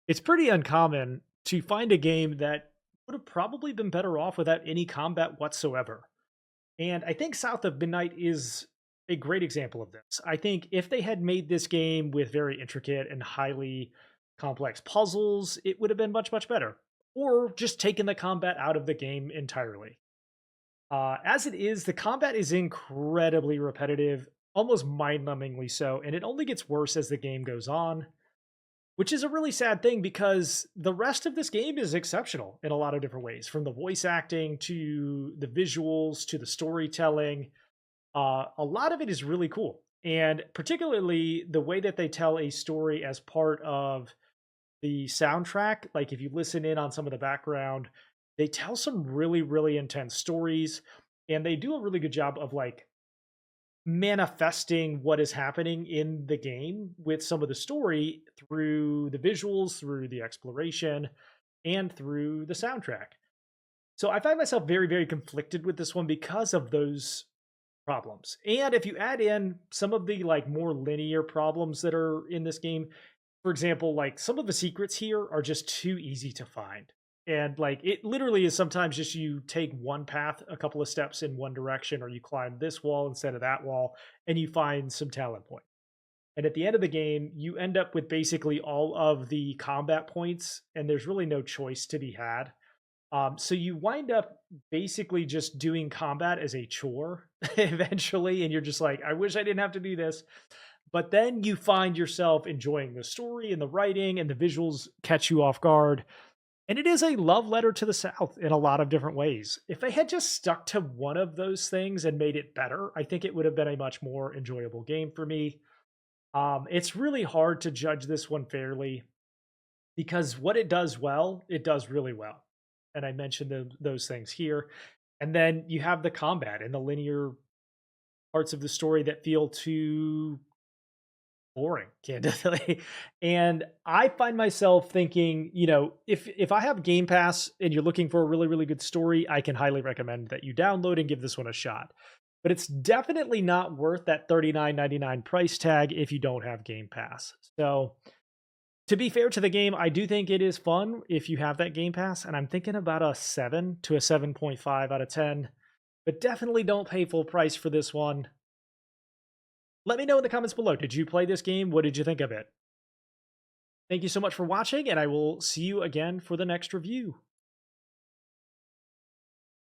It's pretty uncommon to find a game that would have probably been better off without any combat whatsoever. And I think South of Midnight is a great example of this. I think if they had made this game with very intricate and highly complex puzzles, it would have been much, much better. Or just taken the combat out of the game entirely. As it is, the combat is incredibly repetitive, almost mind numbingly so, and it only gets worse as the game goes on, which is a really sad thing because the rest of this game is exceptional in a lot of different ways, from the voice acting to the visuals to the storytelling. A lot of it is really cool. And particularly the way that they tell a story as part of the soundtrack. Like if you listen in on some of the background, they tell some really, really intense stories. And they do a really good job of like manifesting what is happening in the game with some of the story through the visuals, through the exploration, and through the soundtrack. So I find myself very, very conflicted with this one because of those problems. And if you add in some of the like more linear problems that are in this game, for example, like some of the secrets here are just too easy to find. And like it literally is sometimes just you take one path a couple of steps in one direction, or you climb this wall instead of that wall, and you find some talent point. And at the end of the game, you end up with basically all of the combat points, and there's really no choice to be had. So you wind up basically just doing combat as a chore eventually, and you're just like, I wish I didn't have to do this. But then you find yourself enjoying the story and the writing, and the visuals catch you off guard. And it is a love letter to the South in a lot of different ways. If they had just stuck to one of those things and made it better, I think it would have been a much more enjoyable game for me. It's really hard to judge this one fairly because what it does well, it does really well. And I mentioned those things here. And then you have the combat and the linear parts of the story that feel too boring, candidly. And I find myself thinking, if I have Game Pass and you're looking for a really, really good story, I can highly recommend that you download and give this one a shot. But it's definitely not worth that $39.99 price tag if you don't have Game Pass. So to be fair to the game, I do think it is fun if you have that Game Pass, and I'm thinking about a 7 to a 7.5 out of 10. But definitely don't pay full price for this one. Let me know in the comments below. Did you play this game? What did you think of it? Thank you so much for watching, and I will see you again for the next review.